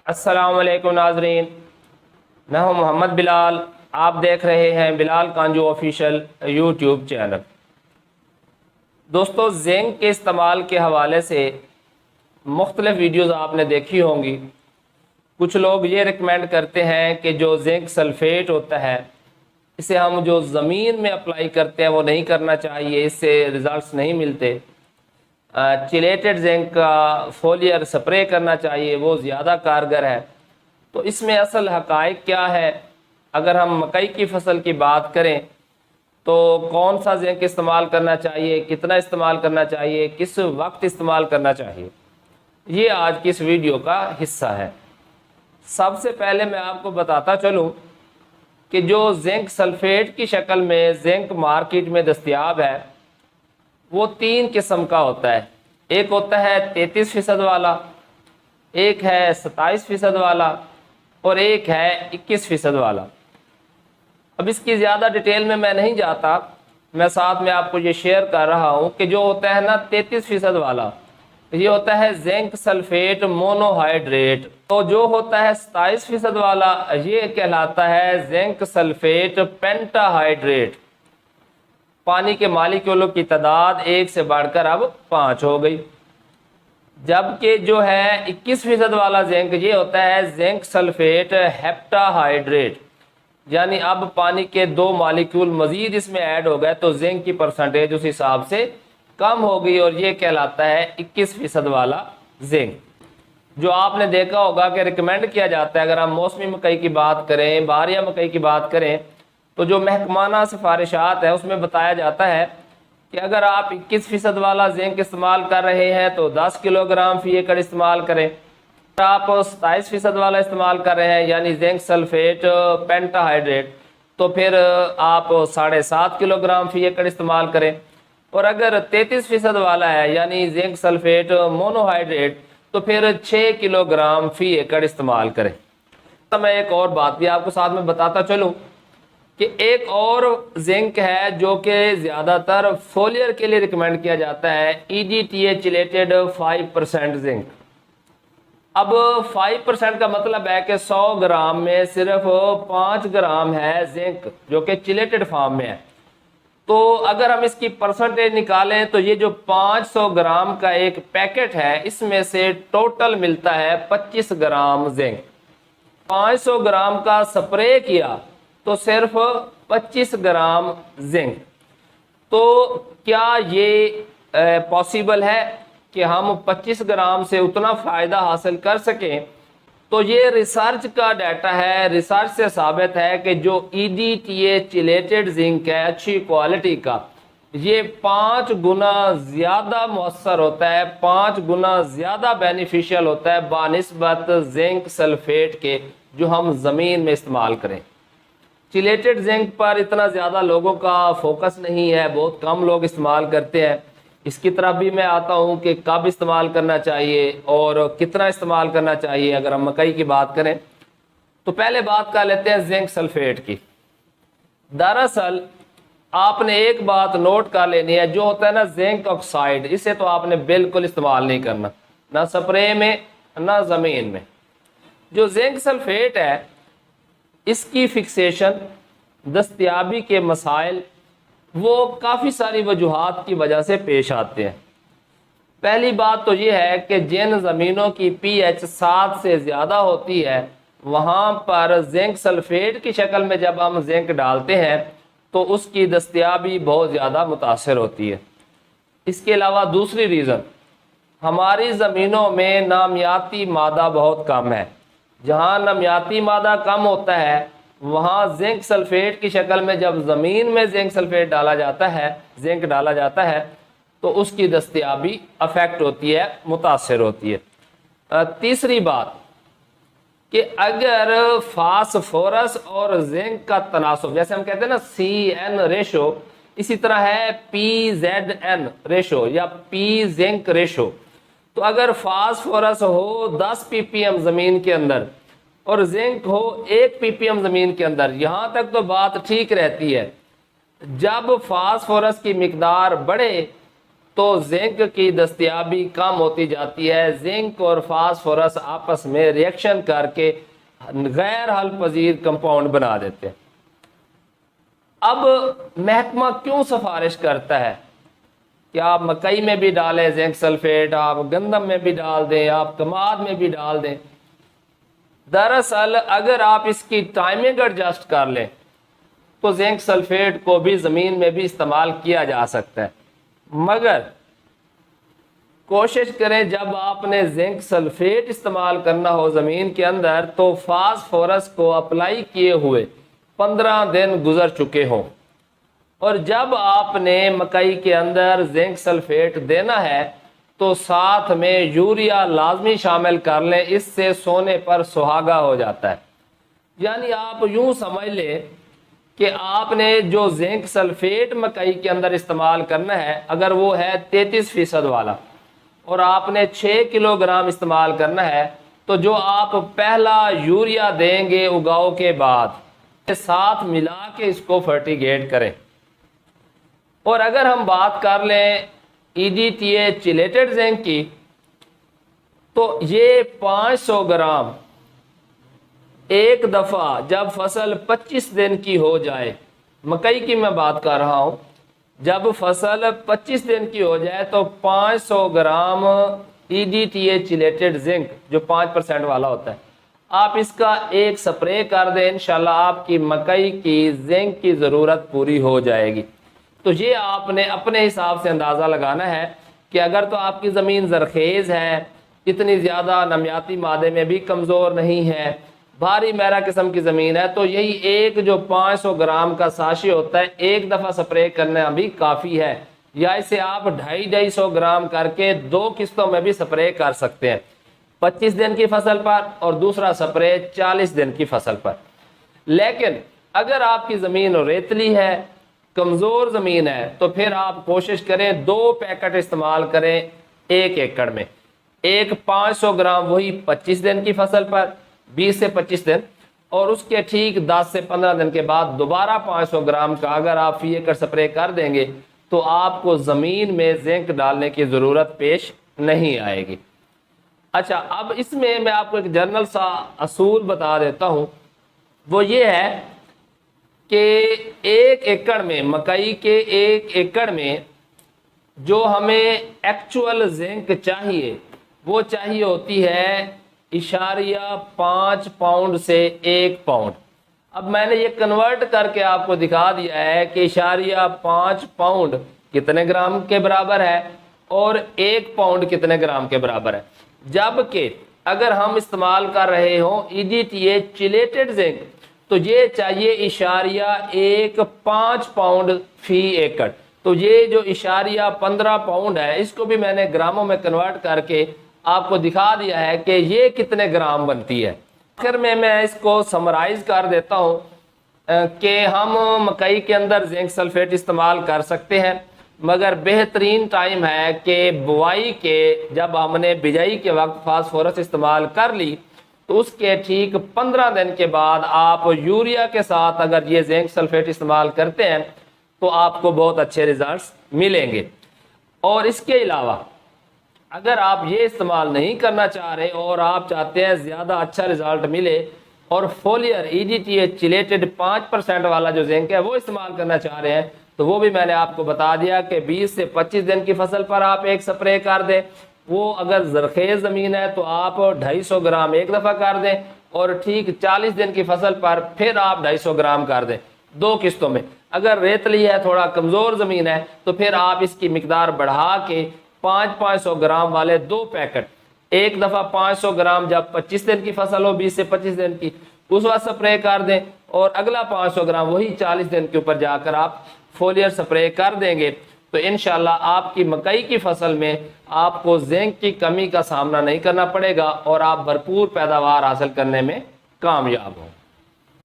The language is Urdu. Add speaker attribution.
Speaker 1: السلام علیکم ناظرین، میں ہوں محمد بلال۔ آپ دیکھ رہے ہیں بلال کانجو آفیشیل یوٹیوب چینل۔ دوستو، زنک کے استعمال کے حوالے سے مختلف ویڈیوز آپ نے دیکھی ہوں گی۔ کچھ لوگ یہ ریکمینڈ کرتے ہیں کہ جو زنک سلفیٹ ہوتا ہے اسے ہم جو زمین میں اپلائی کرتے ہیں وہ نہیں کرنا چاہیے، اس سے ریزلٹس نہیں ملتے۔ چلیٹڈ زنک کا فولیئر سپرے کرنا چاہیے، وہ زیادہ کارگر ہے۔ تو اس میں اصل حقائق کیا ہے؟ اگر ہم مکئی کی فصل کی بات کریں تو کون سا زنک استعمال کرنا چاہیے، کتنا استعمال کرنا چاہیے، کس وقت استعمال کرنا چاہیے، یہ آج کی اس ویڈیو کا حصہ ہے۔ سب سے پہلے میں آپ کو بتاتا چلوں کہ جو زنک سلفیٹ کی شکل میں زنک مارکیٹ میں دستیاب ہے وہ 3 قسم کا ہوتا ہے۔ ایک ہوتا ہے 33% والا، ایک ہے 27% والا، اور ایک ہے 21% والا۔ اب اس کی زیادہ ڈیٹیل میں نہیں جاتا، میں ساتھ میں آپ کو یہ شیئر کر رہا ہوں کہ جو ہوتا ہے نا 33% والا، یہ ہوتا ہے زنک سلفیٹ مونو ہائیڈریٹ۔ تو جو ہوتا ہے 27% والا، یہ کہلاتا ہے زنک سلفیٹ پینٹا ہائیڈریٹ۔ پانی کے مالیکولوں کی تعداد 1 سے بڑھ کر اب 5 ہو گئی۔ جبکہ جو ہے 21% والا زنک، یہ ہوتا ہے زنک سلفیٹ ہیپٹا ہائیڈریٹ، یعنی اب پانی کے 2 مالیکول مزید اس میں ایڈ ہو گئے تو زنک کی پرسنٹیج اس حساب سے کم ہو گئی، اور یہ کہلاتا ہے 21% والا زنک۔ جو آپ نے دیکھا ہوگا کہ ریکمینڈ کیا جاتا ہے، اگر ہم موسمی مکئی کی بات کریں، بہاریہ مکئی کی بات کریں، تو جو محکمانہ سفارشات ہے اس میں بتایا جاتا ہے کہ اگر آپ 21% والا زنک استعمال کر رہے ہیں تو 10 کلو گرام فی ایکڑ استعمال کریں۔ اگر آپ 27% والا استعمال کر رہے ہیں یعنی زنک سلفیٹ پینٹا ہائیڈریٹ، تو پھر آپ 7.5 کلو گرام فی ایکڑ استعمال کریں۔ اور اگر 33% والا ہے یعنی زنک سلفیٹ مونو ہائیڈریٹ، تو پھر 6 کلو گرام فی ایکڑ استعمال کریں۔ میں ایک اور بات بھی آپ کو ساتھ میں بتاتا چلوں کہ ایک اور زنک ہے جو کہ زیادہ تر فولیئر کے لیے ریکمینڈ کیا جاتا ہے، EDTA چلیٹڈ 5% زنک۔ اب 5% کا مطلب ہے کہ 100 گرام میں صرف 5 گرام ہے زنک جو کہ چلیٹڈ فارم میں ہے۔ تو اگر ہم اس کی پرسنٹیج نکالیں تو یہ جو 500 گرام کا ایک پیکٹ ہے اس میں سے ٹوٹل ملتا ہے 25 گرام زنک۔ 500 گرام کا سپرے کیا تو صرف 25 گرام زنک۔ تو کیا یہ پاسیبل ہے کہ ہم 25 گرام سے اتنا فائدہ حاصل کر سکیں؟ تو یہ ریسرچ کا ڈیٹا ہے، ریسرچ سے ثابت ہے کہ جو EDTA چلیٹڈ زنک ہے اچھی کوالٹی کا، یہ 5 گنا زیادہ مؤثر ہوتا ہے، 5 گنا زیادہ بینیفیشل ہوتا ہے بنسبت زنک سلفیٹ کے جو ہم زمین میں استعمال کریں۔ چلیٹڈ زنک پر اتنا زیادہ لوگوں کا فوکس نہیں ہے، بہت کم لوگ استعمال کرتے ہیں۔ اس کی طرف بھی میں آتا ہوں کہ کب استعمال کرنا چاہیے اور کتنا استعمال کرنا چاہیے۔ اگر ہم مکئی کی بات کریں تو پہلے بات کر لیتے ہیں زنک سلفیٹ کی۔ دراصل آپ نے ایک بات نوٹ کر لینی ہے، جو ہوتا ہے نا زنک آکسائڈ، اسے تو آپ نے بالکل استعمال نہیں کرنا، نہ سپرے میں نہ زمین میں۔ جو زنک سلفیٹ ہے اس کی فکسیشن، دستیابی کے مسائل، وہ کافی ساری وجوہات کی وجہ سے پیش آتے ہیں۔ پہلی بات تو یہ ہے کہ جن زمینوں کی pH 7 سے زیادہ ہوتی ہے وہاں پر زنک سلفیٹ کی شکل میں جب ہم زنک ڈالتے ہیں تو اس کی دستیابی بہت زیادہ متاثر ہوتی ہے۔ اس کے علاوہ دوسری ریزن، ہماری زمینوں میں نامیاتی مادہ بہت کم ہے۔ جہاں نامیاتی مادہ کم ہوتا ہے وہاں زنک سلفیٹ کی شکل میں جب زمین میں زنک سلفیٹ ڈالا جاتا ہے، زنک ڈالا جاتا ہے، تو اس کی دستیابی افیکٹ ہوتی ہے، متاثر ہوتی ہے۔ تیسری بات کہ اگر فاسفورس اور زنک کا تناسب، جیسے ہم کہتے ہیں نا CN ریشو، اسی طرح ہے PZN ریشو یا P زنک ریشو۔ تو اگر فاسفورس ہو 10 ppm زمین کے اندر اور زنک ہو 1 ppm زمین کے اندر، یہاں تک تو بات ٹھیک رہتی ہے۔ جب فاسفورس کی مقدار بڑھے تو زنک کی دستیابی کم ہوتی جاتی ہے، زنک اور فاسفورس آپس میں ریئیکشن کر کے غیر حل پذیر کمپاؤنڈ بنا دیتے ہیں۔ اب محکمہ کیوں سفارش کرتا ہے کہ آپ مکئی میں بھی ڈالیں زنک سلفیٹ، آپ گندم میں بھی ڈال دیں، آپ کماد میں بھی ڈال دیں؟ دراصل اگر آپ اس کی ٹائمنگ ایڈجسٹ کر لیں تو زنک سلفیٹ کو بھی زمین میں بھی استعمال کیا جا سکتا ہے، مگر کوشش کریں جب آپ نے زنک سلفیٹ استعمال کرنا ہو زمین کے اندر تو فاسفورس کو اپلائی کیے ہوئے 15 دن گزر چکے ہوں، اور جب آپ نے مکئی کے اندر زنک سلفیٹ دینا ہے تو ساتھ میں یوریا لازمی شامل کر لیں، اس سے سونے پر سہاگا ہو جاتا ہے۔ یعنی آپ یوں سمجھ لیں کہ آپ نے جو زنک سلفیٹ مکئی کے اندر استعمال کرنا ہے، اگر وہ ہے 33% والا اور آپ نے 6 کلو گرام استعمال کرنا ہے، تو جو آپ پہلا یوریا دیں گے اگاؤ کے بعد ساتھ ملا کے اس کو فرٹیگیٹ کریں۔ اور اگر ہم بات کر لیں EDTA چیلیٹڈ زنک کی، تو یہ 500 گرام ایک دفعہ جب فصل 25 دن کی ہو جائے، مکئی کی میں بات کر رہا ہوں، جب فصل 25 دن کی ہو جائے تو 500 گرام EDTA چیلیٹڈ زنک جو 5% والا ہوتا ہے، آپ اس کا ایک سپرے کر دیں، انشاءاللہ آپ کی مکئی کی زنک کی ضرورت پوری ہو جائے گی۔ تو یہ آپ نے اپنے حساب سے اندازہ لگانا ہے کہ اگر تو آپ کی زمین زرخیز ہے، اتنی زیادہ نمیاتی مادے میں بھی کمزور نہیں ہے، بھاری میرا قسم کی زمین ہے، تو یہی ایک جو 500 گرام کا ساشی ہوتا ہے ایک دفعہ سپرے کرنا بھی کافی ہے، یا اسے آپ 250 گرام کر کے 2 قسطوں میں بھی سپرے کر سکتے ہیں، 25 دن کی فصل پر اور دوسرا سپرے 40 دن کی فصل پر۔ لیکن اگر آپ کی زمین ریتلی ہے، کمزور زمین ہے، تو پھر آپ کوشش کریں 2 پیکٹ استعمال کریں 1 ایکڑ میں، ایک 500 گرام وہی 25 دن کی فصل پر 20 سے 25 دن، اور اس کے ٹھیک 10 سے 15 دن کے بعد دوبارہ 500 گرام کا اگر آپ فی ایکڑ سپرے کر دیں گے تو آپ کو زمین میں زنک ڈالنے کی ضرورت پیش نہیں آئے گی۔ اچھا، اب اس میں آپ کو ایک جنرل سا اصول بتا دیتا ہوں، وہ یہ ہے کہ 1 ایکڑ میں مکئی کے 1 ایکڑ میں جو ہمیں ایکچول زنک چاہیے وہ چاہیے ہوتی ہے 0.5 پاؤنڈ سے 1 پاؤنڈ۔ اب میں نے یہ کنورٹ کر کے آپ کو دکھا دیا ہے کہ 0.5 پاؤنڈ کتنے گرام کے برابر ہے اور 1 پاؤنڈ کتنے گرام کے برابر ہے، جبکہ اگر ہم استعمال کر رہے ہوں EDTA چیلیٹڈ زنک تو یہ چاہیے 0.15 پاؤنڈ فی ایکڑ۔ تو یہ جو 0.15 پاؤنڈ ہے اس کو بھی میں نے گراموں میں کنورٹ کر کے آپ کو دکھا دیا ہے کہ یہ کتنے گرام بنتی ہے۔ آخر میں اس کو سمرائز کر دیتا ہوں کہ ہم مکئی کے اندر زنک سلفیٹ استعمال کر سکتے ہیں، مگر بہترین ٹائم ہے کہ بوائی کے جب ہم نے بجائی کے وقت فاسفورس استعمال کر لی تو اس کے ٹھیک 15 دن کے بعد آپ یوریا کے ساتھ اگر یہ زنک سلفیٹ استعمال کرتے ہیں تو آپ کو بہت اچھے ریزلٹس ملیں گے۔ اور اس کے علاوہ اگر آپ یہ استعمال نہیں کرنا چاہ رہے اور آپ چاہتے ہیں زیادہ اچھا ریزلٹ ملے اور فولیئر EDTA چیلیٹڈ 5% والا جو زنک ہے وہ استعمال کرنا چاہ رہے ہیں تو وہ بھی میں نے آپ کو بتا دیا کہ 20 سے 25 دن کی فصل پر آپ ایک سپرے کر دیں، وہ اگر زرخیز زمین ہے تو آپ 250 گرام ایک دفعہ کر دیں، اور ٹھیک 40 دن کی فصل پر پھر آپ 250 گرام کر دیں 2 قسطوں میں۔ اگر ریتلی ہے، تھوڑا کمزور زمین ہے، تو پھر آپ اس کی مقدار بڑھا کے 500 گرام والے 2 پیکٹ ایک دفعہ 500 گرام جب 25 دن کی فصل ہو 20 سے 25 دن کی اس وقت سپرے کر دیں، اور اگلا 500 گرام وہی 40 دن کے اوپر جا کر آپ فولیئر سپرے کر دیں گے تو انشاءاللہ آپ کی مکئی کی فصل میں آپ کو زنک کی کمی کا سامنا نہیں کرنا پڑے گا اور آپ بھرپور پیداوار حاصل کرنے میں کامیاب ہوں۔